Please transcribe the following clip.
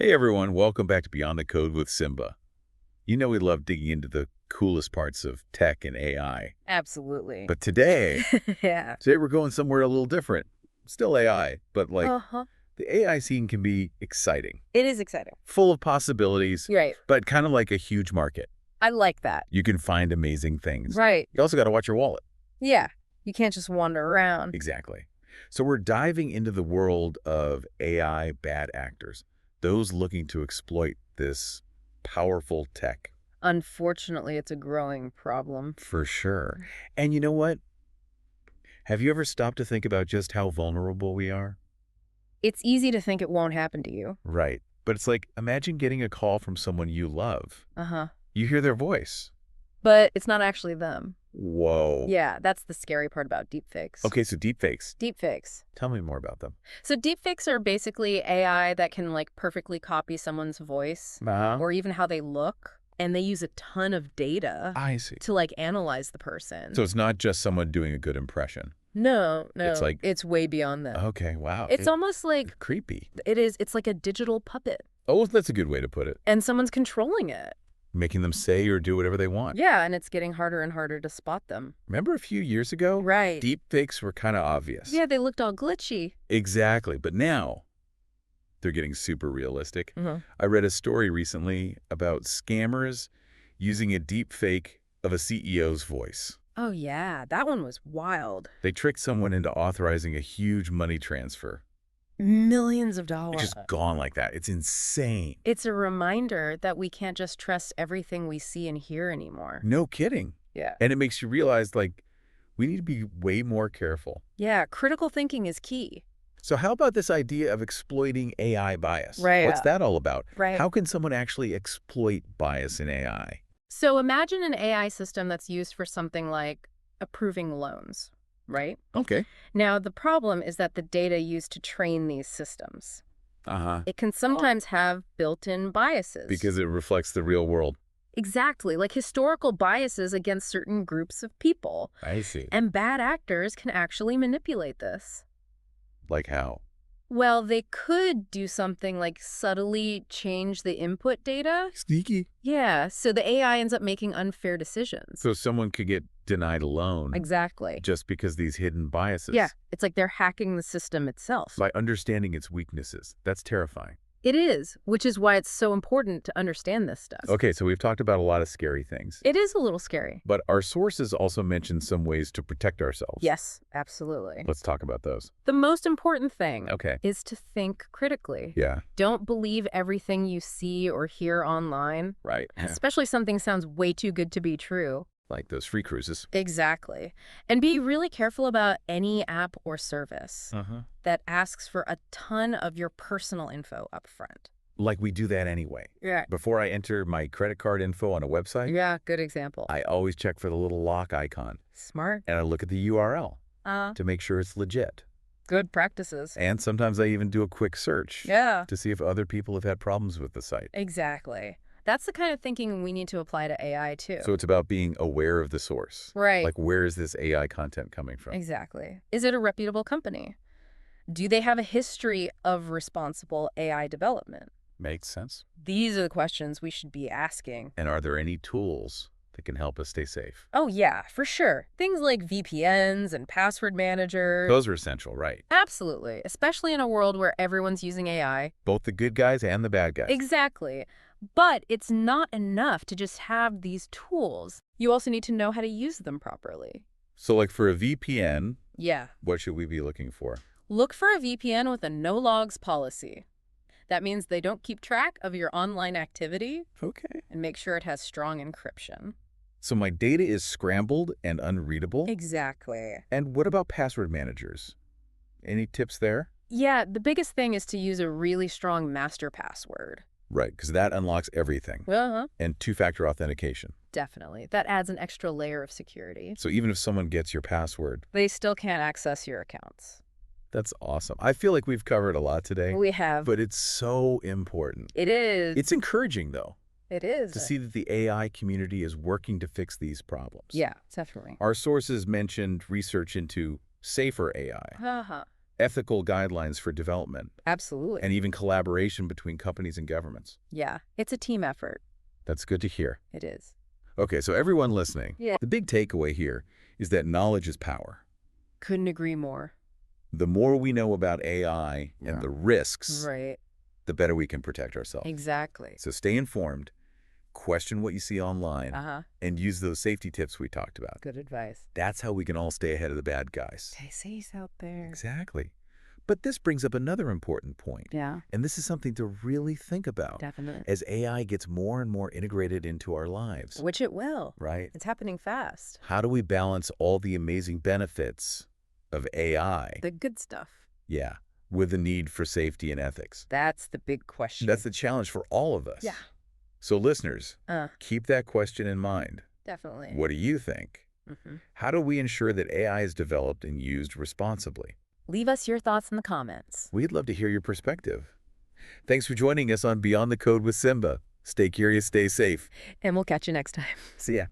Hey everyone, welcome back to Beyond the Code with Simba. You know we love digging into the coolest parts of tech and AI. Absolutely. But today, Yeah. today we're going somewhere a little different. Still AI, but Uh-huh. the AI scene can be exciting, It is exciting. full of possibilities, You're right. but kind of like a huge market. I like that. You can find amazing things. Right. You also got to watch your wallet. Yeah. You can't just wander around. Exactly. So we're diving into the world of AI bad actors, those looking to exploit this powerful tech. Unfortunately, it's a growing problem. For sure. And you know what? Have you ever stopped to think about just how vulnerable we are? It's easy to think it won't happen to you. Right. But it's like, imagine getting a call from someone you love. Uh-huh. You hear their voice. But it's not actually them. Whoa. Yeah, that's the scary part about deepfakes. Okay, so deepfakes. Deepfakes. Tell me more about them. So deepfakes are basically AI that can perfectly copy someone's voice Uh-huh. or even how they look. And they use a ton of data I see. to analyze the person. So it's not just someone doing a good impression. No, It's like, it's way beyond that. okay, wow. It's almost like creepy. it's like a digital puppet Oh, that's a good way to put it. and someone's controlling it. Making them say or do whatever they want. Yeah, and it's getting harder and harder to spot them. Remember a few years ago? Right. Deepfakes were kind of obvious. Yeah, they looked all glitchy. Exactly. But now they're getting super realistic. Uh-huh. I read a story recently about scammers using a deep fake of a CEO's voice. Oh, yeah, that one was wild. They tricked someone into authorizing a huge money transfer. Millions of It's dollars. just gone like that. It's insane. It's a reminder that we can't just trust everything we see and hear anymore. No kidding. Yeah. And it makes you realize, we need to be way more careful. Yeah, critical thinking is key. So how about this idea of exploiting AI bias? Right. What's that all about? Right. How can someone actually exploit bias in AI? So imagine an AI system that's used for something like approving loans, right? Okay. Now, the problem is that the data used to train these systems, Uh-huh. it can sometimes have built-in biases. Because it reflects the real world. Exactly, like historical biases against certain groups of people. I see. And bad actors can actually manipulate this. Like how? Well, they could do something like subtly change the input data. Sneaky. Yeah, so the AI ends up making unfair decisions. So someone could get denied a loan Exactly. just because these hidden biases. Yeah, it's like they're hacking the system itself. By understanding its weaknesses. That's terrifying. It is, which is why it's so important to understand this stuff. Okay, so we've talked about a lot of scary things. It is a little scary. But our sources also mention some ways to protect ourselves. Yes, absolutely. Let's talk about those. The most important thing Okay. is to think critically. Yeah. Don't believe everything you see or hear online, Right. especially something sounds way too good to be true. Like those free cruises. Exactly. And be really careful about any app or service Uh-huh. that asks for a ton of your personal info up front. Like we do that anyway. Yeah. Before I enter my credit card info on a website, Yeah, good example. I always check for the little lock icon. Smart. And I look at the URL to make sure it's legit. Good practices. And sometimes I even do a quick search Yeah. to see if other people have had problems with the site. Exactly. That's the kind of thinking we need to apply to AI too. So it's about being aware of the source. Right. Like, where is this AI content coming from? Exactly. Is it a reputable company? Do they have a history of responsible AI development? Makes sense. These are the questions we should be asking. And are there any tools that can help us stay safe? Oh, yeah, for sure. Things like VPNs and password managers. Those are essential, right? Absolutely, especially in a world where everyone's using AI. Both the good guys and the bad guys. Exactly. But it's not enough to just have these tools. You also need to know how to use them properly. So like for a VPN, Yeah. what should we be looking for? Look for a VPN with a no-logs policy. That means they don't keep track of your online activity, Okay. and make sure it has strong encryption. So my data is scrambled and unreadable? Exactly. And what about password managers? Any tips there? Yeah, the biggest thing is to use a really strong master password. Right, because that unlocks everything. Uh-huh. And two-factor authentication. Definitely. That adds an extra layer of security. So even if someone gets your password, They still can't access your accounts. that's awesome. I feel like we've covered a lot today, We have. but it's so important. It is. It's encouraging, though, It is. to see that the AI community is working to fix these problems. Yeah, definitely. Our sources mentioned research into safer AI. Uh-huh. ethical guidelines for development, Absolutely. and even collaboration between companies and governments. Yeah, it's a team effort. That's good to hear. It is. Okay, so everyone listening, Yeah. the big takeaway here is that knowledge is power. Couldn't agree more. The more we know about AI and the risks, Right. the better we can protect ourselves. Exactly. So stay informed, question what you see online, and use those safety tips we talked about. Good advice. That's how we can all stay ahead of the bad guys. Stay safe out there. Exactly. But this brings up another important point. Yeah, And this is something to really think about definitely. as AI gets more and more integrated into our lives. Which it will. Right? It's happening fast. How do we balance all the amazing benefits of AI, The good stuff. yeah, with the need for safety and ethics? That's the big question. That's the challenge for all of us. Yeah. So listeners, Uh, keep that question in mind. definitely. What do you think? How do we ensure that AI is developed and used responsibly? Leave us your thoughts in the comments. We'd love to hear your perspective. Thanks for joining us on Beyond the Code with Simba. Stay curious, stay safe. And we'll catch you next time. See ya.